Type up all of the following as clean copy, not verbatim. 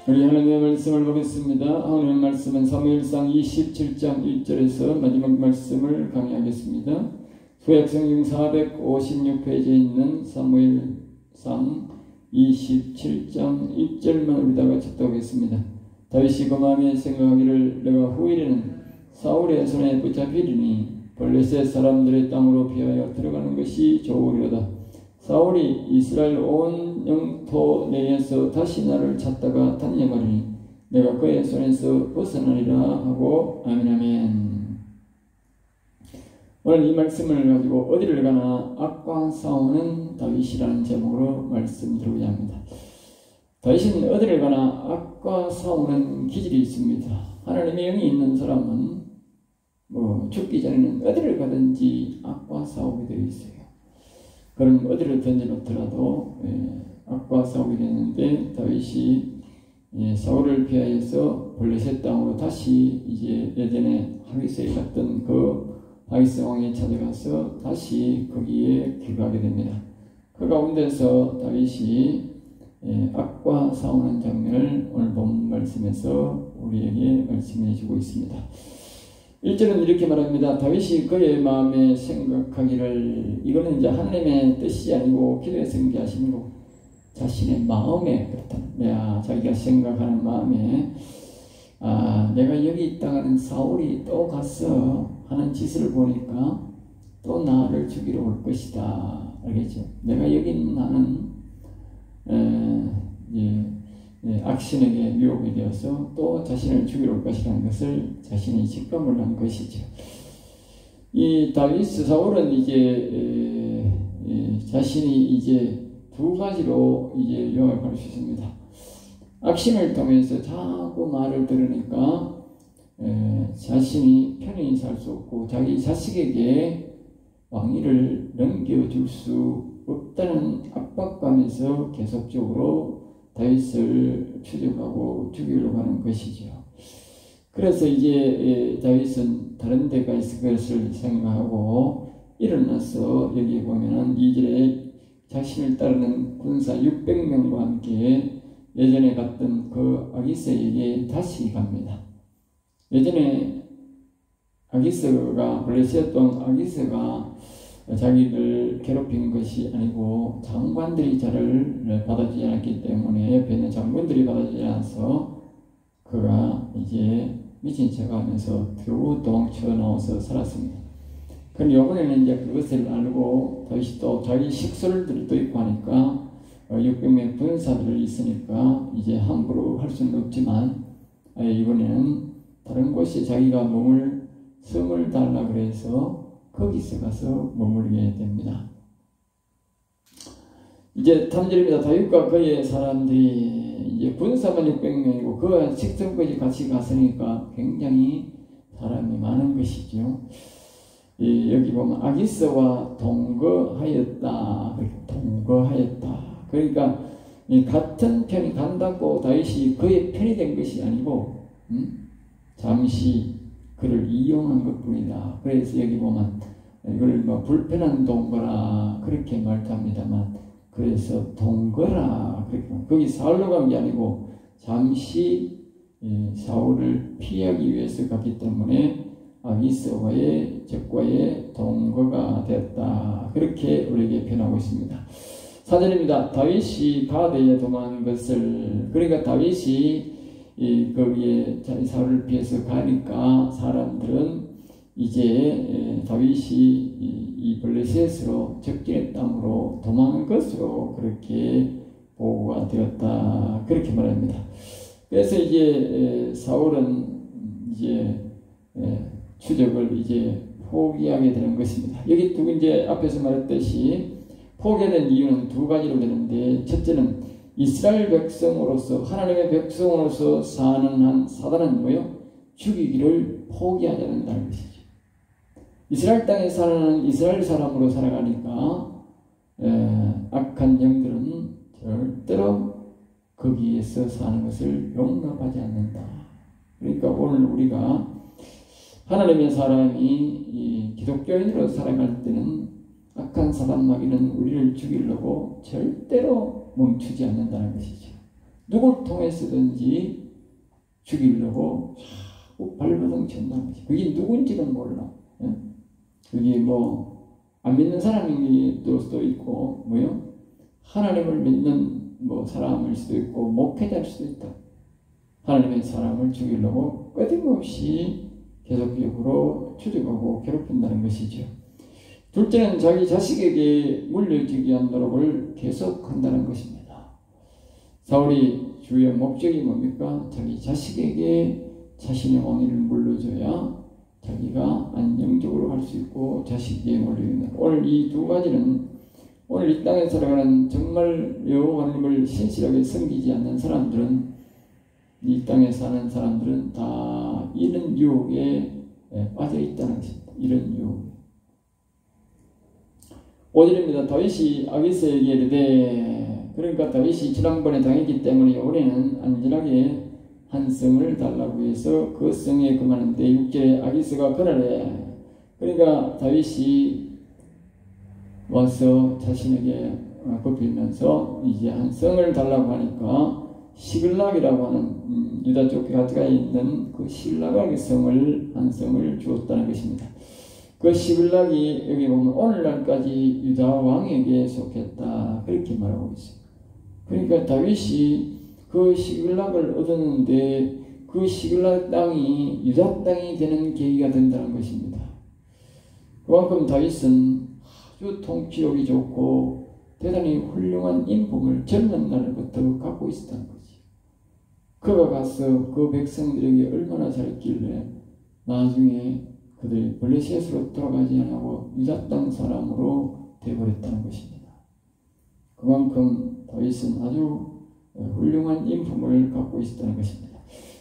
우리 하나님의 말씀을 보겠습니다. 오늘 말씀은 사무엘상 27장 1절에서 마지막 말씀을 강의하겠습니다. 구약성경 456페이지에 있는 사무엘상 27장 1절만 우리 다 같이 읽겠습니다. 다윗이 그 마음에 생각하기를 내가 후일에는 사울의 손에 붙잡히리니 블레셋 사람들의 땅으로 피하여 들어가는 것이 좋으리로다. 사울이 이스라엘 온 영토 내에서 다시 나를 찾다가 단념하리니 내가 그의 손에서 벗어나리라 하고 아멘 아멘. 오늘 이 말씀을 가지고 어디를 가나 악과 싸우는 다윗이라는 제목으로 말씀드리고자 합니다. 다윗은 어디를 가나 악과 싸우는 기질이 있습니다. 하나님의 영이 있는 사람은 죽기 전에는 어디를 가든지 악과 싸우게 되어 있어요. 그럼 어디를 던져놓더라도 악과 싸우게 되는데 다윗이 사울을 피하여서 블레셋 땅으로 다시 이제 예전에 하기스에 갔던 그 하기스 왕에 찾아가서 다시 거기에 귀가하게 됩니다. 그 가운데서 다윗이 악과 싸우는 장면을 오늘 본 말씀에서 우리에게 말씀해 주고 있습니다. 1절은 이렇게 말합니다. 다윗이 그의 마음에 생각하기를, 이거는 이제 하나님의 뜻이 아니고 기도의 성취하심이고 자신의 마음에 그렇다. 자기가 생각하는 마음에 내가 여기 있다가는 사울이 또 가서 하는 짓을 보니까 또 나를 죽이러 올 것이다. 알겠죠? 내가 여기 있는 나는 악신에게 유혹이 되어서 또 자신을 죽이러 올 것이라는 것을 자신이 직감을 한 것이죠. 이 다윗 사울은 이제 자신이 이제 두 가지로 이제 요약할 수 있습니다. 악신을 통해서 자꾸 말을 들으니까 자신이 편히 살 수 없고 자기 자식에게 왕위를 넘겨줄 수 없다는 압박감에서 계속적으로 다윗을 추적하고 죽이려고 하는 것이죠. 그래서 이제 다윗은 다른 데가 있을 것을 생각하고 일어나서 여기 보면은 2절에 자신을 따르는 군사 600명과 함께 예전에 갔던 그 아기스에게 다시 갑니다. 예전에 아기스가 블레셋 돈 아기스가 자기를 괴롭힌 것이 아니고 장관들이 자를 받아주지 않았기 때문에 옆에 있는 장군들이 받아주지 않아서 그가 이제 미친 척하면서 겨우 도망쳐 나와서 살았습니다. 그럼 이번에는 이제 그것을 알고 다윗이 또 자기 식솔들도 있고 하니까 600명 군사들이 있으니까 이제 함부로 할 수는 없지만 이번에는 다른 곳에 자기가 머물 성을 달라 그래서 거기서 가서 머물게 됩니다. 이제 3절입니다. 다윗과 그의 사람들이 이제 군사만 600명이고 그와 식성까지 같이 갔으니까 굉장히 사람이 많은 것이죠. 여기 보면 아기스와 동거하였다. 동거하였다. 그러니까 같은 편이 간다고 다윗이 그의 편이 된 것이 아니고 잠시 그를 이용한 것뿐이다. 그래서 여기 보면 이걸 불편한 동거라 그렇게 말도 합니다만 그래서 동거라 그렇게 거기 사울로 간 게 아니고 잠시 사울을 피하기 위해서 갔기 때문에 아기스와의 적과의 동거가 되었다. 그렇게 우리에게 표현하고 있습니다. 4절입니다. 다윗이 가드에 도망한 것을, 그러니까 다윗이 거기에 사울을 피해서 가니까 사람들은 이제 다윗이 이 블레셋으로 적진의 땅으로 도망한 것으로 그렇게 보고가 되었다. 그렇게 말합니다. 그래서 이제 사울은 이제 추적을 이제 포기하게 되는 것입니다. 여기 이제 앞에서 말했듯이 포기된 이유는 두 가지로 되는데, 첫째는 이스라엘 백성으로서 하나님의 백성으로서 사는 한 사단은 뭐요? 죽이기를 포기하지 않는다는 것이죠. 이스라엘 땅에 사는 이스라엘 사람으로 살아가니까 악한 영들은 절대로 거기에서 사는 것을 용납하지 않는다. 그러니까 오늘 우리가 하나님의 사람이 이 기독교인으로 살아갈 때는 악한 사단 마귀는 우리를 죽이려고 절대로 멈추지 않는다는 것이죠. 누굴 통해서든지 죽이려고 자꾸 발버둥 쳤다는 거지. 그게 누군지는 몰라. 예? 그게 뭐 안 믿는 사람일 수도 있고 뭐요? 하나님을 믿는 뭐 사람일 수도 있고 목회자일 수도 있다. 하나님의 사람을 죽이려고 끊임없이 계속적으로 추적하고 괴롭힌다는 것이죠. 둘째는 자기 자식에게 물려주기 위한 노력을 계속한다는 것입니다. 사울이 주요 목적이 뭡니까? 자기 자식에게 자신의 왕위를 물려줘야 자기가 안정적으로 할 수 있고 자식에게 물려준다. 오늘 이 두 가지는 오늘 이 땅에 살아가는 정말 여호와 하나님을 신실하게 섬기지 않는 사람들은 이 땅에 사는 사람들은 다 이런 유혹에 빠져 있다는 것입니다. 이런 유혹. 5절입니다. 다윗이 아기스에게 이르되 그러니까 다윗이 지난번에 당했기 때문에 올해는 안전하게 한 성을 달라고 해서 그 성에 금하는데 6절에 아기스가 그러래. 그러니까 다윗이 와서 자신에게 굽히면서 이제 한 성을 달라고 하니까 시글락이라고 하는 유다 쪽 가까이 있는 그 시글락의 성을 한 성을 주었다는 것입니다. 그 시글락이 여기 보면 오늘날까지 유다 왕에게 속했다 그렇게 말하고 있어요. 그러니까 다윗이 그 시글락을 얻었는데 그 시글락 땅이 유다 땅이 되는 계기가 된다는 것입니다. 그만큼 다윗은 아주 통치력이 좋고 대단히 훌륭한 인품을 젊은 날부터 갖고 있었다는 거지. 그가 가서 그 백성들에게 얼마나 잘했길래 나중에 그들이 블레셋으로 돌아가지 않고 유다 땅 사람으로 되어버렸다는 것입니다. 그만큼 다윗은 아주 훌륭한 인품을 갖고 있었다는 것입니다.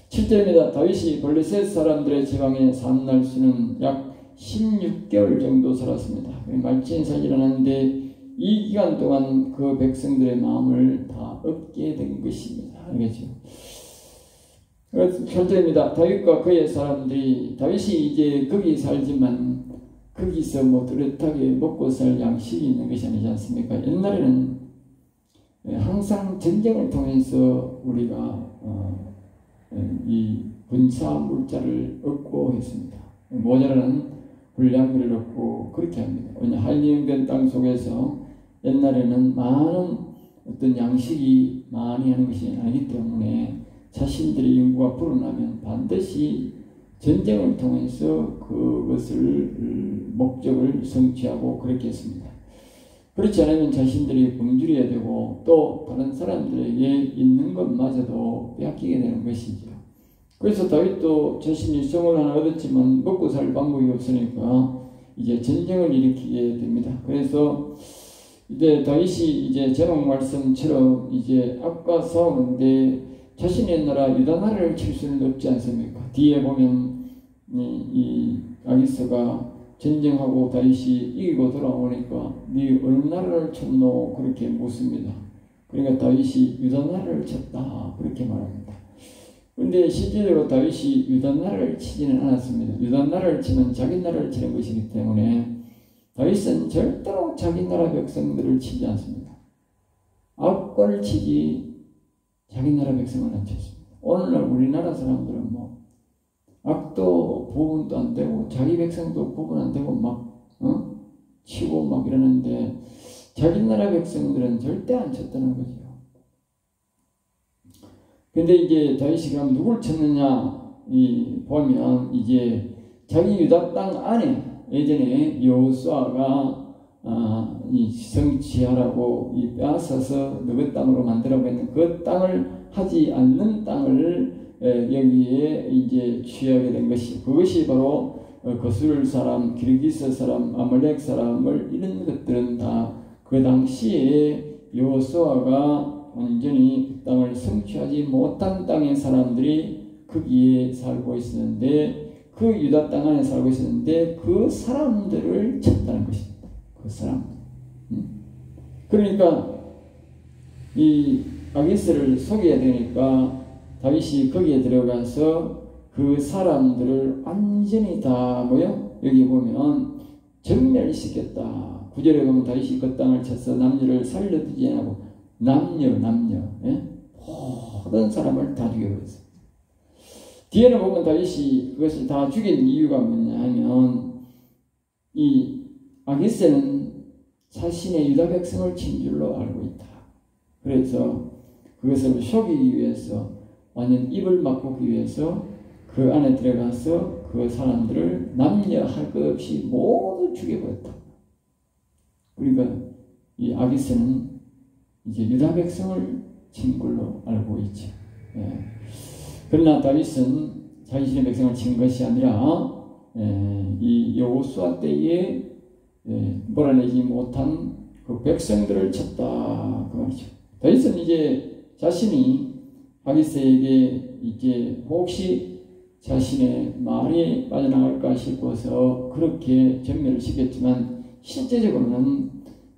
7절입니다. 다윗이 블레셋 사람들의 지방에 산 날수는 약 16개월 정도 살았습니다. 말진사가 일어났는데 이 기간 동안 그 백성들의 마음을 다 얻게 된 것입니다. 알겠죠? 8절입니다. 다윗과 그의 사람들이 다윗이 이제 거기 살지만 거기서 뭐 뚜렷하게 먹고 살 양식이 있는 것이 아니지 않습니까? 옛날에는 항상 전쟁을 통해서 우리가 이 군사 물자를 얻고 했습니다. 모자라는 군량들을 얻고 그렇게 합니다. 왜냐 한리행된 땅 속에서 옛날에는 많은 어떤 양식이 많이 하는 것이 아니기 때문에 자신들의 인구가 불어나면 반드시 전쟁을 통해서 그것을 목적을 성취하고 그렇게 했습니다. 그렇지 않으면 자신들이 굶주려야 되고 또 다른 사람들에게 있는 것마저도 빼앗기게 되는 것이죠. 그래서 다윗도 자신이 성을 하나 얻었지만 먹고 살 방법이 없으니까 이제 전쟁을 일으키게 됩니다. 그래서 이제 다윗이 이제 제목 말씀처럼 이제 아까 싸우는데 자신의 나라 유다 나라를 칠 수는 없지 않습니까? 뒤에 보면 이 아기스가 전쟁하고 다윗이 이기고 돌아오니까 네 어느 나라를 쳤노? 그렇게 묻습니다. 그러니까 다윗이 유다 나라를 쳤다 그렇게 말합니다. 그런데 실제로 다윗이 유다 나라를 치지는 않았습니다. 유다 나라를 치면 자기 나라를 치는 것이기 때문에 다윗은 절대로 자기 나라 백성들을 치지 않습니다. 악권을 치지 자기 나라 백성은 안 쳤습니다. 오늘날 우리나라 사람들은 뭐 악도 구분도 안 되고 자기 백성도 구분 안 되고 막 치고 막 이러는데 자기 나라 백성들은 절대 안 쳤다는 거죠. 근데 이제 다윗이 그럼 누굴 쳤느냐 보면 이제 자기 유다 땅 안에 예전에 여호수아가 이 성취하라고 이 빼앗아서 너희 땅으로 만들라고 했는 그 땅을 하지 않는 땅을 여기에 이제 취하게 된 것이 그것이 바로 거스룰 사람, 기르기스 사람, 아말렉 사람을 이런 것들은 다 그 당시에 여호수아가 완전히 그 땅을 성취하지 못한 땅의 사람들이 거기에 살고 있었는데 그 유다 땅 안에 살고 있었는데 그 사람들을 쳤다는 것입니다. 그 사람들. 그러니까 이 아기스를 속여야 되니까 다윗이 거기에 들어가서 그 사람들을 완전히 다 뭐요? 여기 보면 전멸시켰다. 9절에 보면 다윗이 그 땅을 쳐서 남녀를 살려두지 않고 남녀 예? 모든 사람을 다 죽여버렸어요. 뒤에는 보면 다윗이 그것을 다 죽인 이유가 뭐냐 하면 이 아기스는 자신의 유다 백성을 친 줄로 알고 있다. 그래서 그것을 속이기 위해서 완전 입을 막기 위해서 그 안에 들어가서 그 사람들을 남녀 할 것 없이 모두 죽여버렸다. 그러니까 이 아기스는 이제 유다 백성을 친 걸로 알고 있죠. 예. 그러나 다윗은 자신의 백성을 친 것이 아니라 이 여호수아 때에 몰아내지 못한 그 백성들을 쳤다 그 말이죠. 다윗은 이제 자신이 아기스에게 이제 혹시 자신의 말이 빠져나갈까 싶어서 그렇게 전멸을 시켰지만 실제적으로는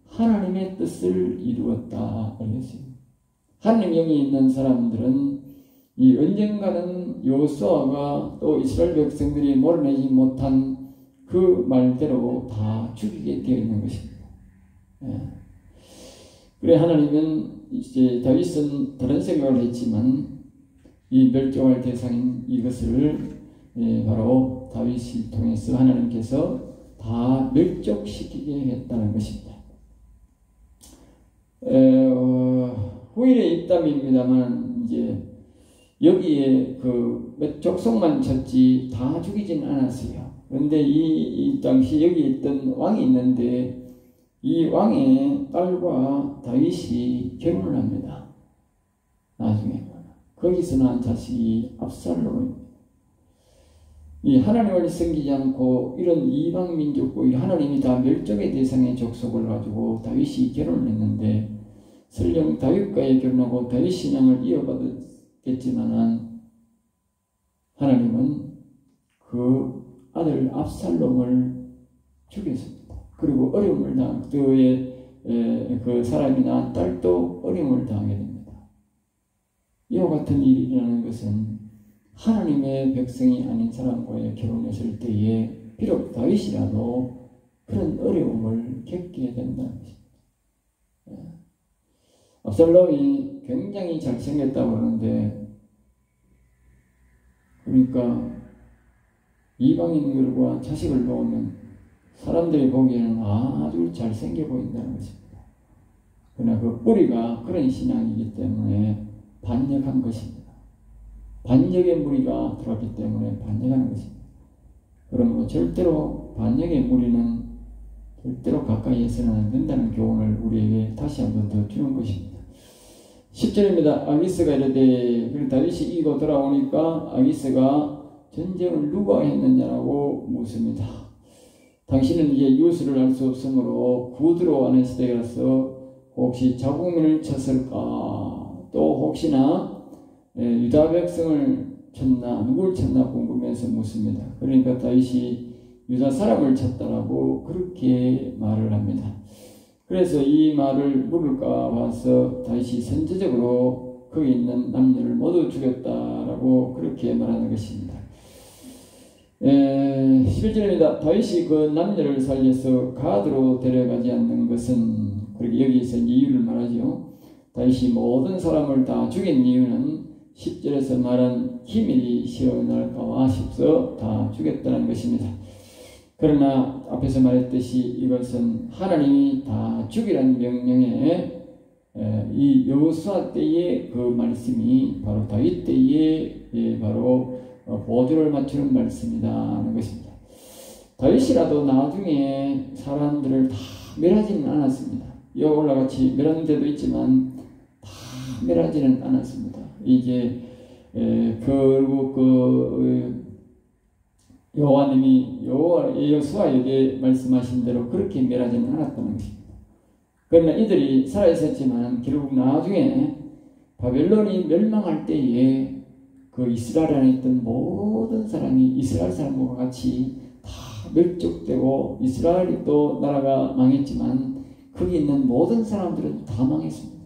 하나님의 뜻을 이루었다 그랬어요. 하나님 영이 있는 사람들은 이 언젠가는 여호수아가 또 이스라엘 백성들이 몰아내지 못한 그 말대로 다 죽이게 되어 있는 것입니다. 예. 그래 하나님은 이제 다윗은 다른 생각을 했지만 이 멸종할 대상인 이것을 바로 다윗을 통해서 하나님께서 다 멸족시키게 했다는 것입니다. 후일의 입담입니다만 이제 여기에 그 몇 족속만 쳤지 다 죽이진 않았어요. 그런데 이 당시 여기 있던 왕이 있는데 이 왕의 딸과 다윗이 결혼을 합니다. 나중에 거기서 난 자식이 압살롬입니다. 이 하나님을 섬기지 않고 이런 이방 민족과 하나님이 다 멸종의 대상의 족속을 가지고 다윗이 결혼을 했는데 설령 다윗과의 결혼하고 다윗 신앙을 이어받았겠지만은 하나님은 그 아들 압살롬을 죽였습니다. 그리고 어려움을 당한 그의 그 사람이 낳은 딸도 어려움을 당하게 됩니다. 이와 같은 일이 일어나는 것은 하나님의 백성이 아닌 사람과의 결혼했을 때에 비록 다윗이라도 그런 어려움을 겪게 된다는 것입니다. 압살롬이 굉장히 잘생겼다고 하는데 그러니까 이방인들과 자식을 보면 사람들이 보기에는 아주 잘생겨 보인다는 것입니다. 그러나 그 뿌리가 그런 신앙이기 때문에 반역한 것입니다. 반역의 무리가 들어왔기 때문에 반역하는 것입니다. 그러므로 절대로 반역의 무리는 절대로 가까이에서는 안 된다는 교훈을 우리에게 다시 한번 더 주는 것입니다. 10절입니다. 아기스가 이르되 다윗이 이기고 돌아오니까 아기스가 전쟁을 누가 했느냐라고 묻습니다. 당신은 이제 유수를 알 수 없으므로 구두로 안에 시대라서 혹시 자국민을 쳤을까? 또 혹시나 유다 백성을 쳤나 누굴 쳤나 궁금해서 묻습니다. 그러니까 다윗이 유다 사람을 쳤다라고 그렇게 말을 합니다. 그래서 이 말을 물을까 봐서 다윗이 선제적으로 거기 있는 남녀를 모두 죽였다라고 그렇게 말하는 것입니다. 11절입니다. 다윗이 그 남녀를 살려서 가드로 데려가지 않는 것은 그렇게 여기서 이유를 말하죠. 다윗이 모든 사람을 다 죽인 이유는 10절에서 말한 기밀이 시원할까와 싶어서 다 죽였다는 것입니다. 그러나 앞에서 말했듯이 이것은 하나님이 다 죽이라는 명령에 이 여호수아 때의 그 말씀이 바로 다윗 때에 바로 보조를 맞추는 말씀이다 하는 것입니다. 다윗이라도 나중에 사람들을 다 멸하지는 않았습니다. 여기 올라같이 멸하는 데도 있지만 다 멸하지는 않았습니다. 이제 결국 여호와님이 여호수아에게 말씀하신 대로 그렇게 멸하지는 않았다는 것입니다. 그러나 이들이 살아있었지만 결국 나중에 바벨론이 멸망할 때에 그 이스라엘 안에 있던 모든 사람이 이스라엘 사람과 같이 다 멸족되고 이스라엘이 또 나라가 망했지만 거기 있는 모든 사람들은 다 망했습니다.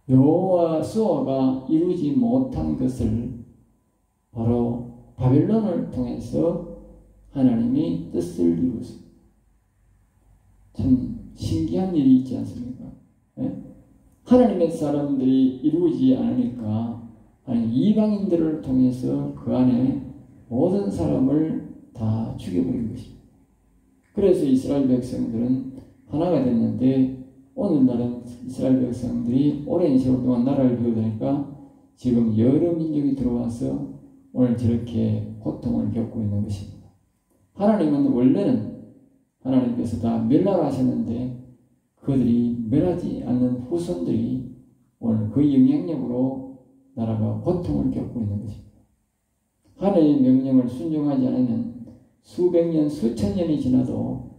여호와 수호가 이루지 못한 것을 바로 바벨론을 통해서 하나님이 뜻을 이루었습니다. 참 신기한 일이 있지 않습니까? 네? 하나님의 사람들이 이루어지지 않으니까 하나님 이방인들을 통해서 그 안에 모든 사람을 다 죽여버린 것입니다. 그래서 이스라엘 백성들은 하나가 됐는데 오늘날은 이스라엘 백성들이 오랜 세월 동안 나라를 비우다니까 지금 여러 민족이 들어와서 오늘 저렇게 고통을 겪고 있는 것입니다. 하나님은 원래는 하나님께서 다 멸하셨는데 그들이 멸하지 않는 후손들이 오늘 그 영향력으로 나라가 고통을 겪고 있는 것입니다. 하나님의 명령을 순종하지 않으면 수백 년, 수천 년이 지나도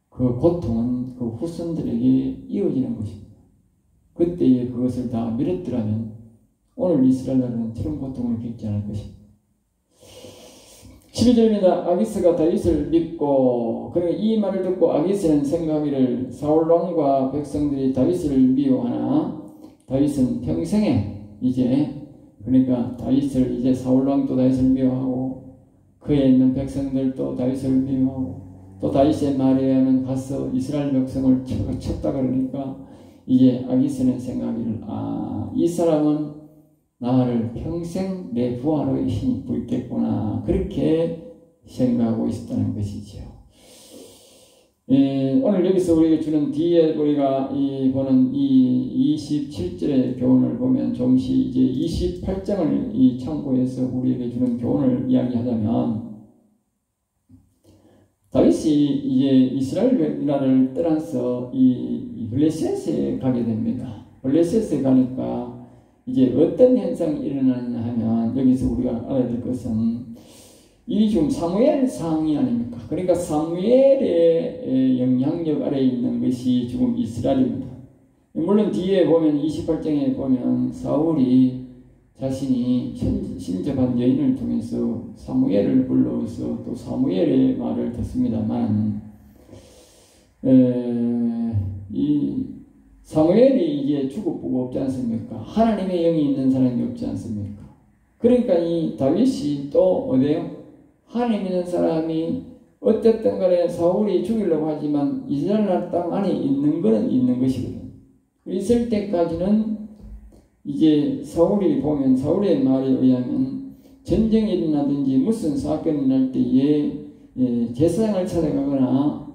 그 고통은 그 후손들에게 이어지는 것입니다. 그때에 그것을 다 미뤘더라면 오늘 이스라엘 나라는 저런 고통을 겪지 않을 것입니다. 12절입니다. 아기스가 다윗을 믿고, 그러니까 이 말을 듣고 아기스는 생각하기를 사울왕과 백성들이 다윗을 미워하나 다윗은 평생에 이제, 그러니까 다윗을 이제 사울왕도 다윗을 미워하고 그에 있는 백성들도 다윗을 미워하고 또 다윗의 말에 의하면 가서 이스라엘 백성을 쳤다 그러니까 이제 아기스는 생각하기를 이 사람은 나를 평생 내 부하로 힘이 불겠구나 그렇게 생각하고 있었다는 것이죠. 오늘 여기서 우리에게 주는 뒤에 우리가 보는 이 27절의 교훈을 보면 좀시 이제 28장을 참고해서 우리에게 주는 교훈을 이야기하자면 다윗이 이제 이스라엘 나라를 떠나서 이 블레셋에 가게 됩니다. 블레셋에 가니까 이제 어떤 현상이 일어나냐 하면 여기서 우리가 알아야 될 것은 이 지금 사무엘 상이 아닙니까? 그러니까 사무엘의 영향력 아래에 있는 것이 지금 이스라엘입니다. 물론 뒤에 보면 28장에 보면 사울이 자신이 신접한 여인을 통해서 사무엘을 불러서 또 사무엘의 말을 듣습니다만 이 사무엘이 이제 죽어보고 없지 않습니까? 하나님의 영이 있는 사람이 없지 않습니까? 그러니까 이 다윗이 또 어때요? 하나님 있는 사람이 어쨌든 간에 사울이 죽이려고 하지만 이스라엘 땅 안에 있는 것은 있는 것이거든요. 있을 때까지는 이제 사울이 보면 사울의 말에 의하면 전쟁이 일어나든지 무슨 사건이 날 때에 제사장을 찾아가거나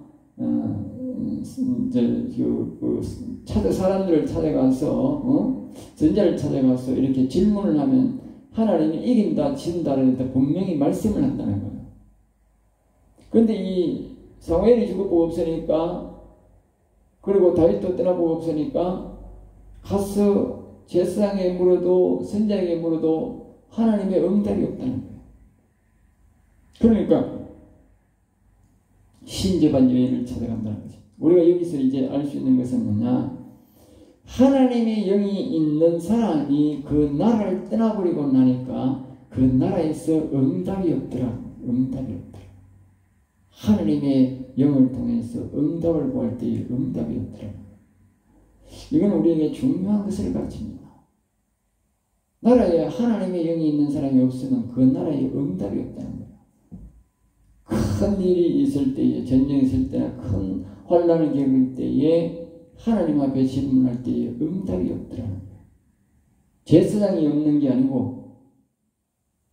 사람들을 찾아가서 전자를 찾아가서 이렇게 질문을 하면 하나님이 이긴다 진다를 분명히 말씀을 한다는 거예요. 그런데 이 사무엘이 죽어보고 없으니까 그리고 다윗도 떠나보고 없으니까 가서 제사장에게 물어도 선자에게 물어도 하나님의 응답이 없다는 거예요. 그러니까 신접한 여인을 찾아간다는 거죠. 우리가 여기서 이제 알 수 있는 것은 뭐냐? 하나님의 영이 있는 사람이 그 나라를 떠나버리고 나니까 그 나라에서 응답이 없더라. 응답이 없더라. 하나님의 영을 통해서 응답을 구할 때에 응답이 없더라. 이건 우리에게 중요한 것을 가르칩니다. 나라에 하나님의 영이 있는 사람이 없으면 그 나라에 응답이 없다는 거예요. 큰 일이 있을 때에, 전쟁이 있을 때나 큰 환란을 겪을 때에 하나님 앞에 질문할 때에 응답이 없더라는 거예요. 제사장이 없는 게 아니고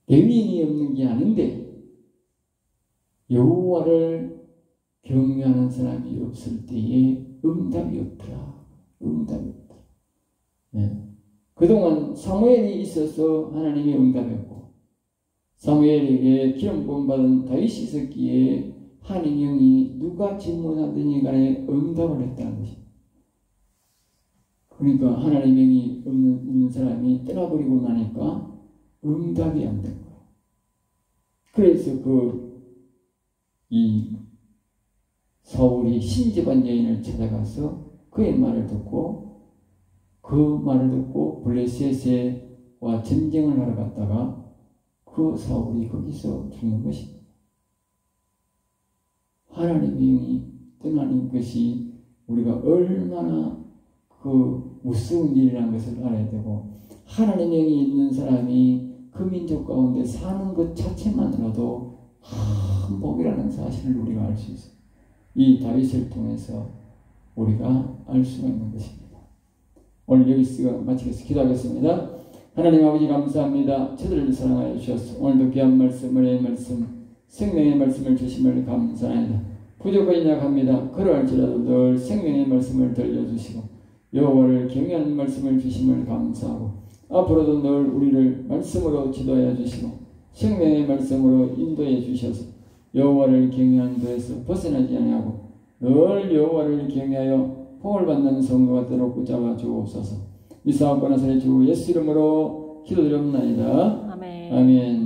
레위인이 없는 게 아닌데 여호와를 경외하는 사람이 없을 때에 응답이 없더라. 응답이 없더라. 네. 그동안 사무엘이 있어서 하나님의 응답이었고 사무엘에게 기름 부음 받은 다윗이 있었기에 하나님 영이 누가 질문하든지 간에 응답을 했다는 것입니다. 그러니까 하나님 영이 없는 사람이 떠나버리고 나니까 응답이 안 된 거예요. 그래서 이 사울이 신접한 여인을 찾아가서 그의 말을 듣고 그 말을 듣고 블레셋과 전쟁을 하러 갔다가 그 사울이 거기서 죽는 것입니다. 하나님의 영이 떠나는 것이 우리가 얼마나 무서운 일이라는 것을 알아야 되고 하나님의 영이 있는 사람이 그 민족 가운데 사는 것 자체만으로도 큰 복이라는 사실을 우리가 알 수 있어요. 이 다윗을 통해서 우리가 알 수가 있는 것입니다. 오늘 여기서 마치겠습니다. 기도하겠습니다. 하나님 아버지 감사합니다. 저들을 사랑하여 주셔서 오늘도 귀한 말씀, 은혜의 말씀, 생명의 말씀을 주심을 감사합니다. 부족하니 약합니다. 그러할지라도 늘 생명의 말씀을 들려주시고 여호와를 경외하는 말씀을 주심을 감사하고 앞으로도 늘 우리를 말씀으로 지도하여 주시고 생명의 말씀으로 인도해 주셔서 여호와를 경외하는 도에서 벗어나지 아니하고 늘 여호와를 경외하여 복을 받는 성도가 되도록 붙잡아 주옵소서. 이 사업과 나사렛 주 예수 이름으로 기도드렸나이다. 아멘. 아멘.